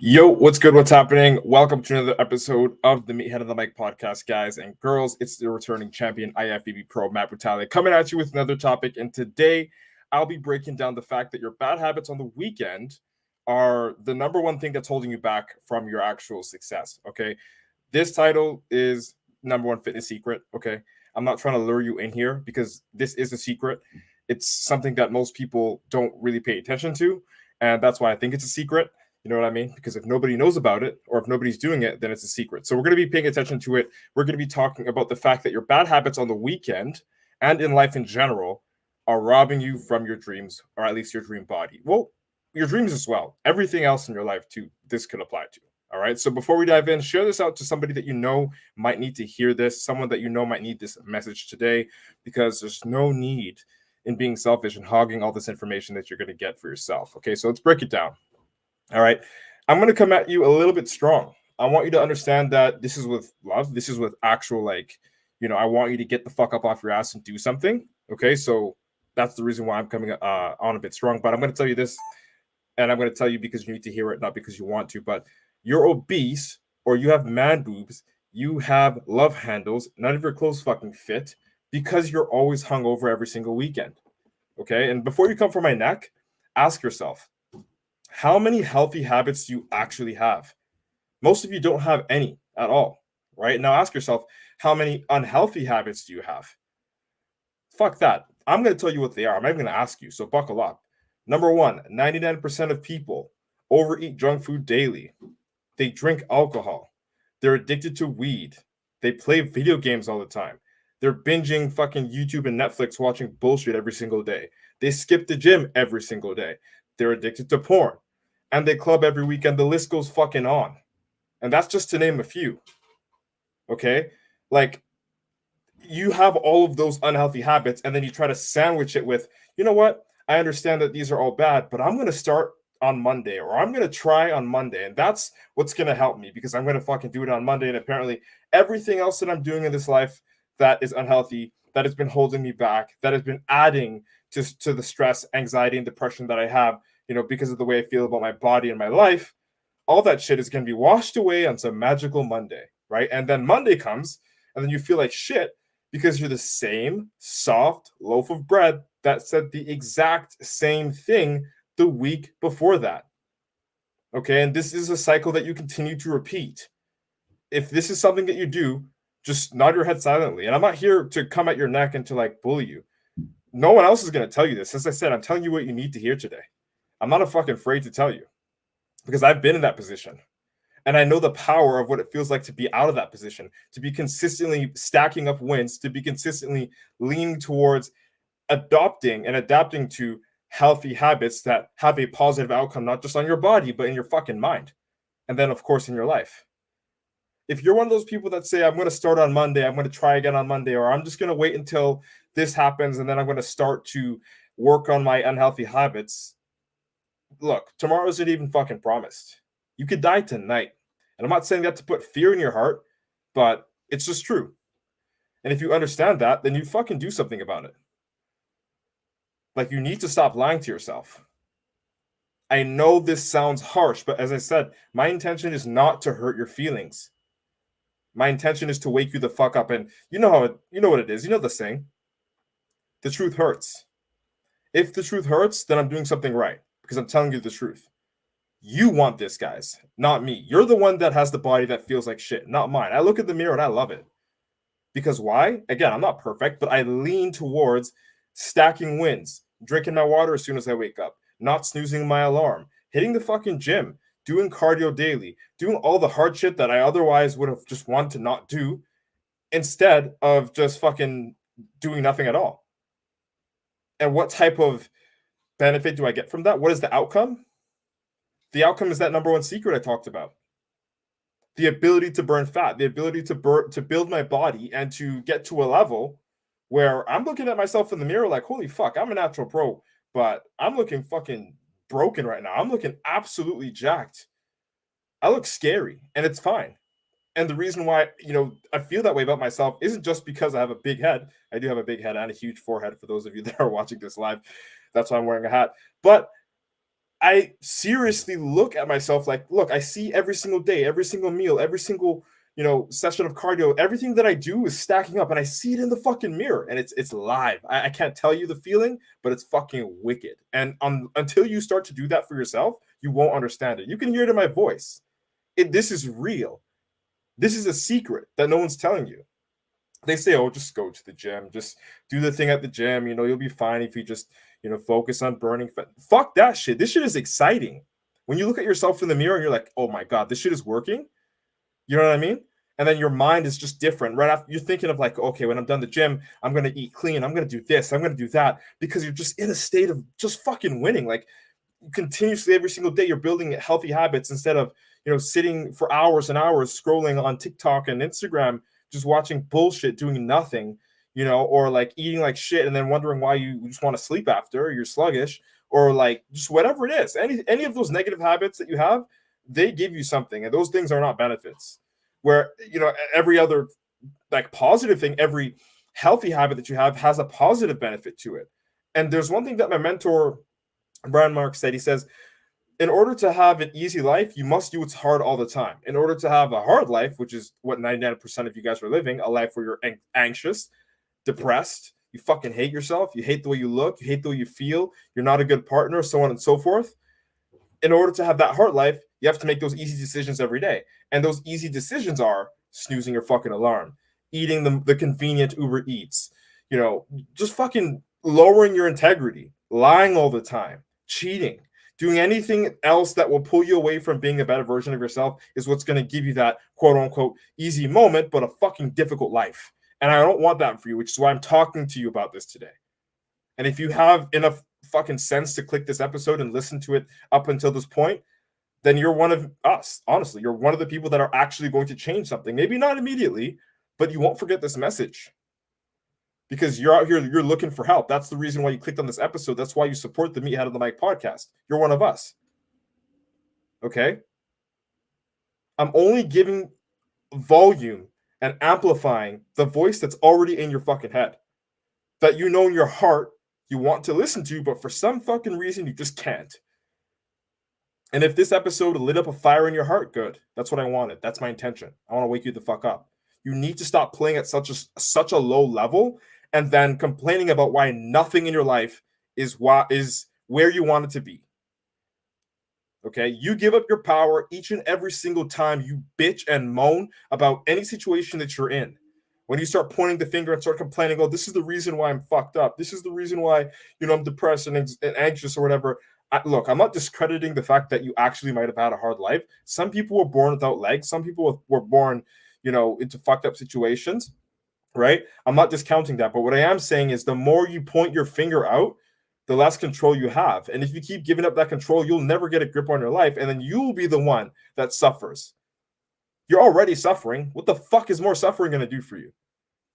Yo, what's good? What's happening? Welcome to another episode of the Meathead of the Mic podcast, guys and girls. It's the returning champion IFBB Pro Matt Brutale coming at you with another topic. And today, I'll be breaking down the fact that your bad habits on the weekend are the number one thing that's holding you back from your actual success. Okay, this title is number one fitness secret. Okay, I'm not trying to lure you in here because this is a secret. It's something that most people don't really pay attention to, and that's why I think it's a secret. You know what I mean? Because if nobody knows about it or if nobody's doing it, then it's a secret. So we're going to be paying attention to it. We're going to be talking about the fact that your bad habits on the weekend and in life in general are robbing you from your dreams, or at least your dream body. Well, your dreams as well. Everything else in your life too, this could apply to. All right. So before we dive in, share this out to somebody that you know might need to hear this, someone that you know might need this message today, because there's no need in being selfish and hogging all this information that you're going to get for yourself. Okay. So let's break it down. All right. I'm going to come at you a little bit strong. I want you to understand that this is with love. This is with actual, I want you to get the fuck up off your ass and do something. Okay. So that's the reason why I'm coming on a bit strong. But I'm going to tell you this, and I'm going to tell you because you need to hear it, not because you want to. But you're obese or you have man boobs. You have love handles. None of your clothes fucking fit because you're always hungover every single weekend. Okay. And before you come for my neck, ask yourself, how many healthy habits do you actually have? Most of you don't have any at all, right? Now ask yourself, how many unhealthy habits do you have? Fuck that. I'm going to tell you what they are. I'm not even going to ask you, so buckle up. Number one, 99% of people overeat junk food daily. They drink alcohol. They're addicted to weed. They play video games all the time. They're binging fucking YouTube and Netflix watching bullshit every single day. They skip the gym every single day. They're addicted to porn. And they club every weekend. The list goes fucking on. And that's just to name a few. Okay? Like, you have all of those unhealthy habits, and then you try to sandwich it with, you know what? I understand that these are all bad, but I'm going to start on Monday, or I'm going to try on Monday. And that's what's going to help me because I'm going to fucking do it on Monday. And apparently, everything else that I'm doing in this life that is unhealthy, that has been holding me back, that has been adding to the stress, anxiety, and depression that I have, because of the way I feel about my body and my life, all that shit is going to be washed away on some magical Monday, right? And then Monday comes, and then you feel like shit because you're the same soft loaf of bread that said the exact same thing the week before that. Okay, and this is a cycle that you continue to repeat. If this is something that you do, just nod your head silently. And I'm not here to come at your neck and to like bully you. No one else is going to tell you this. As I said, I'm telling you what you need to hear today. I'm not fucking afraid to tell you because I've been in that position. And I know the power of what it feels like to be out of that position, to be consistently stacking up wins, to be consistently leaning towards adopting and adapting to healthy habits that have a positive outcome, not just on your body, but in your fucking mind. And then, of course, in your life. If you're one of those people that say, I'm going to start on Monday, I'm going to try again on Monday, or I'm just going to wait until this happens and then I'm going to start to work on my unhealthy habits. Look, tomorrow isn't even fucking promised. You could die tonight. And I'm not saying that to put fear in your heart, but it's just true. And if you understand that, then you fucking do something about it. Like, you need to stop lying to yourself. I know this sounds harsh, but as I said, my intention is not to hurt your feelings. My intention is to wake you the fuck up. And you know what it is. You know the saying. The truth hurts. If the truth hurts, then I'm doing something right because I'm telling you the truth. You want this, guys, not me. You're the one that has the body that feels like shit, not mine. I look in the mirror and I love it. Because why? Again, I'm not perfect, but I lean towards stacking wins, drinking my water as soon as I wake up, not snoozing my alarm, hitting the fucking gym, doing cardio daily, doing all the hard shit that I otherwise would have just wanted to not do instead of just fucking doing nothing at all. And what type of benefit do I get from that? What is the outcome? The outcome is that number one secret I talked about. The ability to burn fat, the ability to build my body and to get to a level where I'm looking at myself in the mirror like, holy fuck, I'm a natural pro, but I'm looking fucking broken right now. I'm looking absolutely jacked. I look scary and it's fine. And the reason why, I feel that way about myself isn't just because I have a big head. I do have a big head and a huge forehead for those of you that are watching this live. That's why I'm wearing a hat. But I seriously look at myself like, look, I see every single day, every single meal, every single, session of cardio, everything that I do is stacking up, and I see it in the fucking mirror, and it's live. I can't tell you the feeling, but it's fucking wicked. And until you start to do that for yourself, you won't understand it. You can hear it in my voice. This is real. This is a secret that no one's telling you. They say, oh, just go to the gym, just do the thing at the gym, you'll be fine if you just, focus on burning fat. Fuck that shit. This shit is exciting. When you look at yourself in the mirror and you're like, oh my God, this shit is working. You know what I mean? And then your mind is just different. Right after, you're thinking of like, okay, when I'm done the gym, I'm going to eat clean. I'm going to do this. I'm going to do that, because you're just in a state of just fucking winning. Like, continuously every single day, you're building healthy habits instead of, sitting for hours and hours scrolling on TikTok and Instagram, just watching bullshit, doing nothing, or like eating like shit and then wondering why you just want to sleep after, or you're sluggish, or like just whatever it is. Any of those negative habits that you have, they give you something, and those things are not benefits. Where, every other like positive thing, every healthy habit that you have has a positive benefit to it. And there's one thing that my mentor Brian Mark said. He says, in order to have an easy life, you must do what's hard all the time. In order to have a hard life, which is what 99% of you guys are living, a life where you're anxious, depressed, you fucking hate yourself, you hate the way you look, you hate the way you feel, you're not a good partner, so on and so forth. In order to have that hard life, you have to make those easy decisions every day. And those easy decisions are snoozing your fucking alarm, eating the convenient Uber Eats, just fucking lowering your integrity, lying all the time, cheating, doing anything else that will pull you away from being a better version of yourself is what's going to give you that quote unquote easy moment, but a fucking difficult life. And I don't want that for you, which is why I'm talking to you about this today. And if you have enough fucking sense to click this episode and listen to it up until this point, then you're one of us. Honestly, you're one of the people that are actually going to change something. Maybe not immediately, but you won't forget this message. Because you're out here, you're looking for help. That's the reason why you clicked on this episode. That's why you support the Meathead of the Mic podcast. You're one of us. Okay? I'm only giving volume and amplifying the voice that's already in your fucking head. That you know in your heart you want to listen to, but for some fucking reason you just can't. And if this episode lit up a fire in your heart, good. That's what I wanted. That's my intention. I want to wake you the fuck up. You need to stop playing at such a low level and then complaining about why nothing in your life is where you want it to be. Okay? You give up your power each and every single time you bitch and moan about any situation that you're in. When you start pointing the finger and start complaining, oh, this is the reason why I'm fucked up. This is the reason why, I'm depressed and anxious or whatever. Look, I'm not discrediting the fact that you actually might have had a hard life. Some people were born without legs. Some people were born, into fucked up situations, right? I'm not discounting that. But what I am saying is the more you point your finger out, the less control you have. And if you keep giving up that control, you'll never get a grip on your life. And then you'll be the one that suffers. You're already suffering. What the fuck is more suffering going to do for you?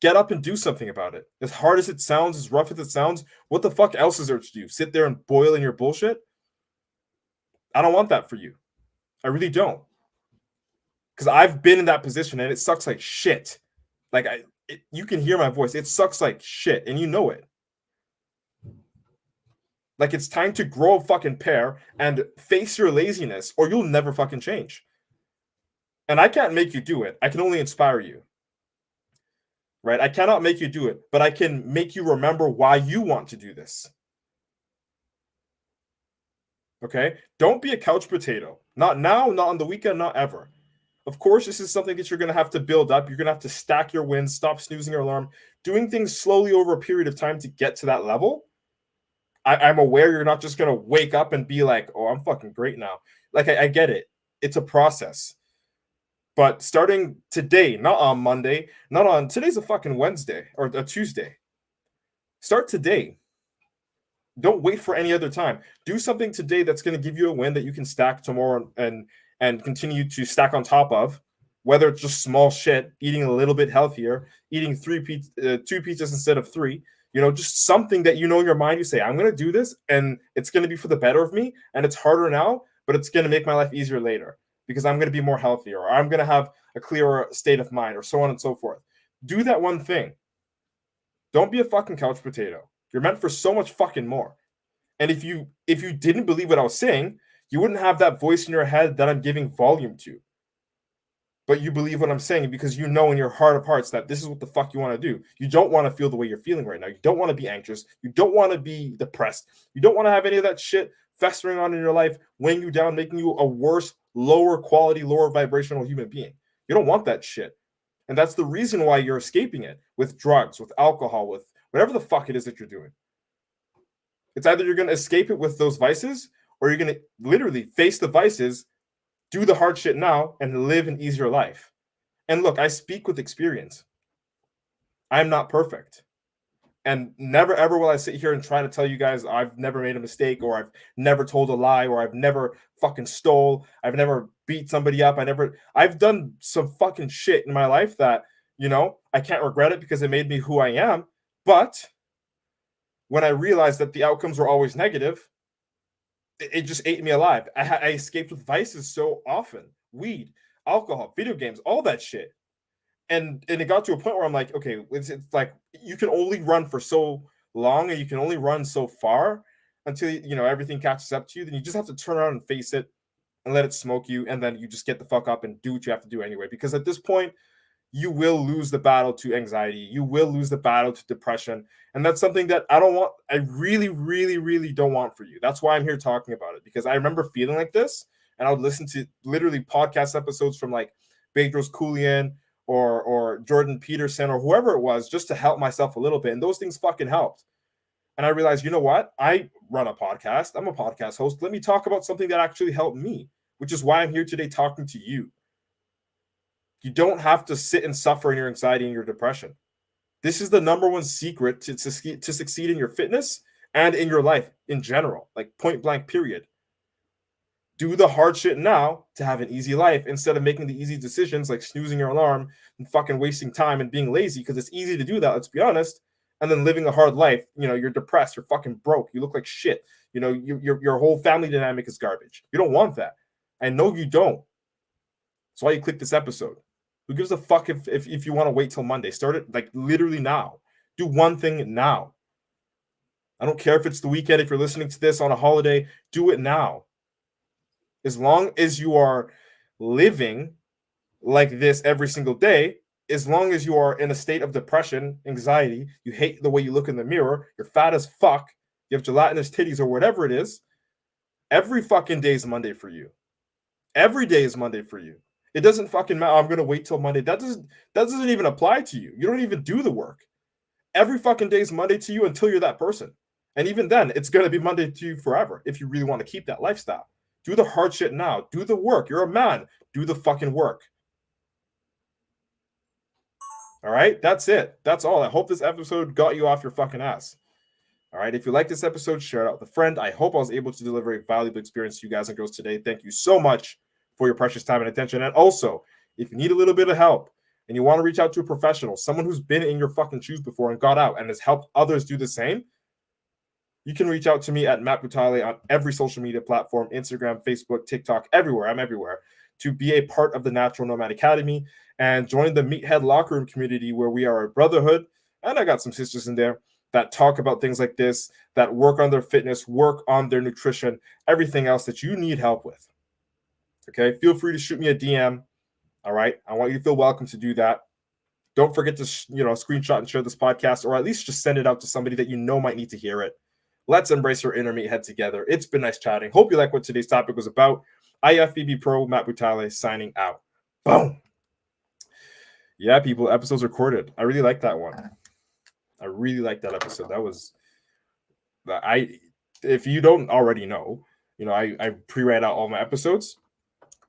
Get up and do something about it. As hard as it sounds, as rough as it sounds, what the fuck else is there to do? Sit there and boil in your bullshit? I don't want that for you. I really don't. Because I've been in that position and it sucks like shit. Like, you can hear my voice. It sucks like shit and you know it. Like, it's time to grow a fucking pair and face your laziness or you'll never fucking change. And I can't make you do it. I can only inspire you. Right? I cannot make you do it, but I can make you remember why you want to do this. Okay? Don't be a couch potato. Not now, not on the weekend, not ever. Of course, this is something that you're going to have to build up. You're going to have to stack your wins, stop snoozing your alarm, doing things slowly over a period of time to get to that level. I'm aware you're not just going to wake up and be like, oh, I'm fucking great now. Like, I get it. It's a process. But starting today, not on Monday, today's a fucking Wednesday or a Tuesday. Start today. Don't wait for any other time. Do something today that's going to give you a win that you can stack tomorrow and continue to stack on top of, whether it's just small shit, eating a little bit healthier, eating two pizzas instead of 3, just something that in your mind, you say, I'm going to do this and it's going to be for the better of me. And it's harder now, but it's going to make my life easier later because I'm going to be more healthier or I'm going to have a clearer state of mind or so on and so forth. Do that one thing. Don't be a fucking couch potato. You're meant for so much fucking more. And if you didn't believe what I was saying, you wouldn't have that voice in your head that I'm giving volume to. But you believe what I'm saying because you know in your heart of hearts that this is what the fuck you want to do. You don't want to feel the way you're feeling right now. You don't want to be anxious. You don't want to be depressed. You don't want to have any of that shit festering on in your life, weighing you down, making you a worse, lower quality, lower vibrational human being. You don't want that shit. And that's the reason why you're escaping it with drugs, with alcohol, with whatever the fuck it is that you're doing. It's either you're going to escape it with those vices or you're going to literally face the vices, do the hard shit now, and live an easier life. And look, I speak with experience. I'm not perfect. And never ever will I sit here and try to tell you guys I've never made a mistake or I've never told a lie or I've never fucking stole. I've never beat somebody up. I've done some fucking shit in my life that, I can't regret it because it made me who I am. But when I realized that the outcomes were always negative, it just ate me alive. I escaped with vices so often. Weed, alcohol, video games, all that shit. And it got to a point where I'm like, okay, it's like you can only run for so long and you can only run so far until everything catches up to you. Then you just have to turn around and face it and let it smoke you, and then you just get the fuck up and do what you have to do anyway. Because at this point, you will lose the battle to anxiety. You will lose the battle to depression. And that's something that I don't want. I really, really, really don't want for you. That's why I'm here talking about it, because I remember feeling like this, and I would listen to literally podcast episodes from like Bedros Keuilian or Jordan Peterson or whoever it was, just to help myself a little bit. And those things fucking helped. And I realized, you know what? I run a podcast. I'm a podcast host. Let me talk about something that actually helped me, which is why I'm here today talking to you. You don't have to sit and suffer in your anxiety and your depression. This is the number one secret to succeed in your fitness and in your life in general, like point blank, period. Do the hard shit now to have an easy life instead of making the easy decisions like snoozing your alarm and fucking wasting time and being lazy, because it's easy to do that, let's be honest, and then living a hard life. You're depressed, you're fucking broke, you look like shit. Your whole family dynamic is garbage. You don't want that. I know you don't. That's why you click this episode. Who gives a fuck if you want to wait till Monday? Start it like literally now. Do one thing now. I don't care if it's the weekend. If you're listening to this on a holiday, do it now. As long as you are living like this every single day, as long as you are in a state of depression, anxiety, you hate the way you look in the mirror, you're fat as fuck, you have gelatinous titties or whatever it is, every fucking day is Monday for you. Every day is Monday for you. It doesn't fucking matter. I'm going to wait till Monday. That doesn't even apply to you. You don't even do the work. Every fucking day is Monday to you until you're that person. And even then, it's going to be Monday to you forever if you really want to keep that lifestyle. Do the hard shit now. Do the work. You're a man. Do the fucking work. All right? That's it. That's all. I hope this episode got you off your fucking ass. All right? If you like this episode, share it out with a friend. I hope I was able to deliver a valuable experience to you guys and girls today. Thank you so much for your precious time and attention. And also, if you need a little bit of help and you want to reach out to a professional, someone who's been in your fucking shoes before and got out and has helped others do the same, you can reach out to me at Matt Butale on every social media platform, Instagram, Facebook, TikTok, everywhere. I'm everywhere, to be a part of the Natural Nomad Academy and join the Meathead Locker Room community, where we are a brotherhood. And I got some sisters in there that talk about things like this, that work on their fitness, work on their nutrition, everything else that you need help with. Okay, feel free to shoot me a DM. All right, I want you to feel welcome to do that. Don't forget to screenshot and share this podcast, or at least just send it out to somebody that you know might need to hear it. Let's embrace our inner meathead together. It's been nice chatting. Hope you like what today's topic was about. IFBB Pro, Matt Butale, signing out. Boom. Yeah, people, episodes recorded. I really like that one. I really like that episode. That was, if you don't already know, I pre-read out all my episodes.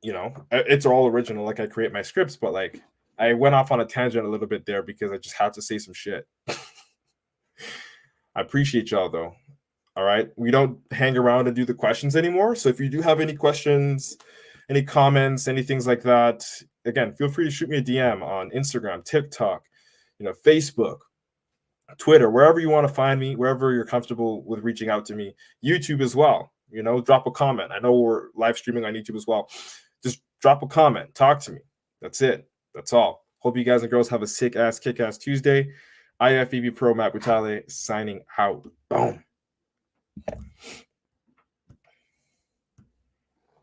It's all original. Like, I create my scripts, but like I went off on a tangent a little bit there because I just had to say some shit. I appreciate y'all though. All right. We don't hang around and do the questions anymore. So if you do have any questions, any comments, any things like that, again, feel free to shoot me a DM on Instagram, TikTok, Facebook, Twitter, wherever you want to find me, wherever you're comfortable with reaching out to me. YouTube as well. Drop a comment. I know we're live streaming on YouTube as well. Just drop a comment. Talk to me. That's it. That's all. Hope you guys and girls have a sick-ass, kick-ass Tuesday. IFBB Pro, Matt Butale, signing out. Boom.